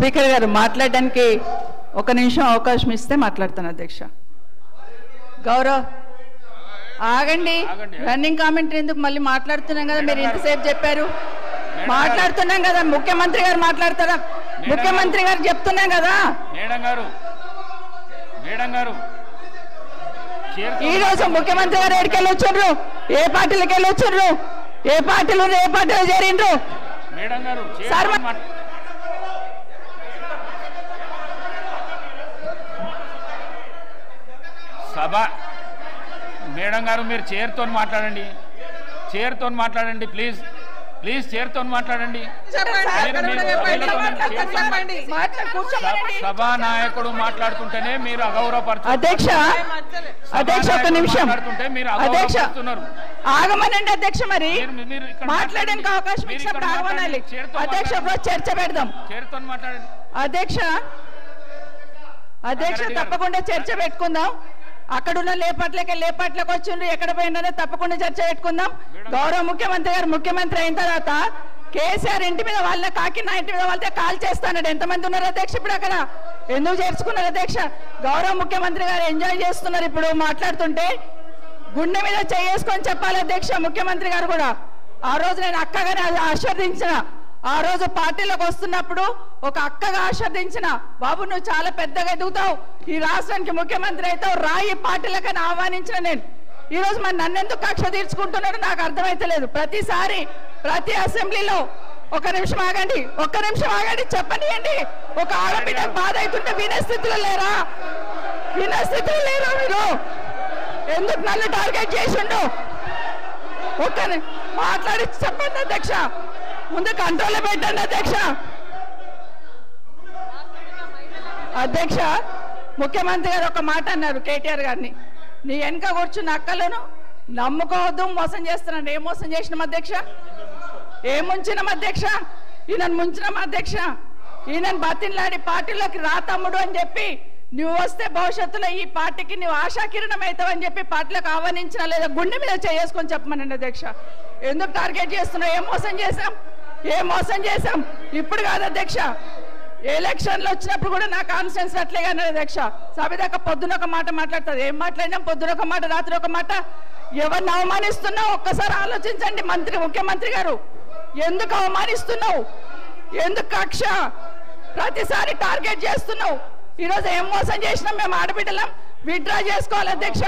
Speaker గారు మాట్లాడడానికి ఒక నిమిషం అవకాశం ఇస్తే మాట్లాడతాను అధ్యక్ష. గౌరవ్ ఆగండి, రన్నింగ్ కామెంటరీ ఎందుకు? మళ్ళీ మాట్లాడుతున్నాం కదా, మీరు ఇంతసేపు చెప్పారు. మాట్లాడుతున్నాం కదా, ముఖ్యమంత్రి గారు మాట్లాడతారా? ముఖ్యమంత్రి గారు చెప్తున్నాం కదా. ఈ రోజు ముఖ్యమంత్రి గారు ఎక్కడికి వెళ్ళి వచ్చారు? ఏ పార్టీలకు వెళ్ళి వచ్చారు? ఏ పార్టీలో చేరిండ్రు? సభ మేడం గారు మీరు చైర్తో మాట్లాడండి, చైర్తో మాట్లాడండి ప్లీజ్, ప్లీజ్ చైర్తో మాట్లాడండి. సభా నాయకుడు మాట్లాడుతుంటేనే మీరు అగౌరవపరుచుతున్నారు. అధ్యక్ష అధ్యక్ష ఒక నిమిషం, అధ్యక్ష ఆగమనండి అధ్యక్ష. మరి మాట్లాడడానికి అవకాశం ఇచ్చినప్పుడు ఆగమనాలి అధ్యక్ష. చర్చ పెడదాం. చైర్తో మాట్లాడండి అధ్యక్ష. అధ్యక్ష తప్పకుండా చర్చ పెట్టుకుందాం. అక్కడున్న లేపాట్లకు వచ్చిండ్రు, ఎక్కడ పోయిందో తప్పకుండా చర్చ పెట్టుకుందాం. గౌరవ ముఖ్యమంత్రి గారు ముఖ్యమంత్రి అయిన తర్వాత కేసీఆర్ ఇంటి మీద వాళ్ళ కాకినా ఇంటి మీద వాళ్ళతో కాల్ చేస్తాడు. ఎంతమంది ఉన్నారు అధ్యక్ష ఇప్పుడు అక్కడ? ఎందుకు చేర్చుకున్నారు అధ్యక్ష? గౌరవ ముఖ్యమంత్రి గారు ఎంజాయ్ చేస్తున్నారు ఇప్పుడు మాట్లాడుతుంటే. గుండె మీద చేసుకొని చెప్పాలి అధ్యక్ష. ముఖ్యమంత్రి గారు కూడా ఆ రోజు నేను అక్కగానే ఆశీర్వదించిన, ఆ రోజు పార్టీలోకి వస్తున్నప్పుడు ఒక అక్కగా ఆశీర్వదించిన, బాబు నువ్వు చాలా పెద్దగా ఎదుగుతావు, ఈ రాష్ట్రానికి ముఖ్యమంత్రి అవుతావు, రాయి పార్టీలకని ఆహ్వానించిన నేను. ఈ రోజు మరి నన్నెందుకు కక్ష తీర్చుకుంటున్నాడు నాకు అర్థమైతలేదు. ప్రతిసారి ప్రతి అసెంబ్లీలో ఒక నిమిషం ఆగండి, ఒక్క నిమిషం ఆగండి, చెప్పనియండి. ఒక ఆడబిడ్డకు బాధ అవుతుంటే వినే స్థితిలో లేరా? వినే స్థితిలో లేరా మీరు? ఎందుకు నన్ను టార్గెట్ చేసిండు? ఒక్క మాట్లాడి చెప్పండి అధ్యక్ష. ముందు కంట్రోల్లో పెట్టండి అధ్యక్ష. అధ్యక్ష ముఖ్యమంత్రి గారు ఒక మాట అన్నారు కేటీఆర్ గారిని, నీ వెనక కూర్చున్న అక్కలను నమ్ముకోవద్దు, మోసం చేస్తున్నాను. ఏం మోసం చేసినాం అధ్యక్ష? ఏం ముంచినాం అధ్యక్ష? ఈయనను ముంచినాం అధ్యక్ష. ఈయనను బతిన్లాడి పార్టీలోకి రా తమ్ముడు అని చెప్పి, నువ్వు వస్తే భవిష్యత్తులో ఈ పార్టీకి నువ్వు ఆశాకిరణం అవుతావు అని చెప్పి పార్టీలకు ఆహ్వానించినా లేదా గుండె మీద చేసుకొని చెప్పమనండి అధ్యక్ష. ఎందుకు టార్గెట్ చేస్తున్నావు? ఏం మోసం చేశాం? ఏం మోసం చేశాం? ఇప్పుడు కాదు అధ్యక్ష, ఎలక్షన్లు వచ్చినప్పుడు కూడా నా కాన్ఫిడెన్స్ అట్లే అన్నారు అధ్యక్ష. సభ దాకా పొద్దున ఒక మాట మాట్లాడుతుంది. ఏం మాట్లాడినాం? పొద్దున ఒక మాట, రాత్రి ఒక మాట. ఎవరిని అవమానిస్తున్నావు ఒక్కసారి ఆలోచించండి ముఖ్యమంత్రి గారు. ఎందుకు అవమానిస్తున్నావు? ఎందుకు కక్ష? ప్రతిసారి టార్గెట్ చేస్తున్నావు. ఈరోజు ఏం మోసం చేసినాం? మేము ఆడబిడ్డలం విత్డ్రా చేసుకోవాలి అధ్యక్ష.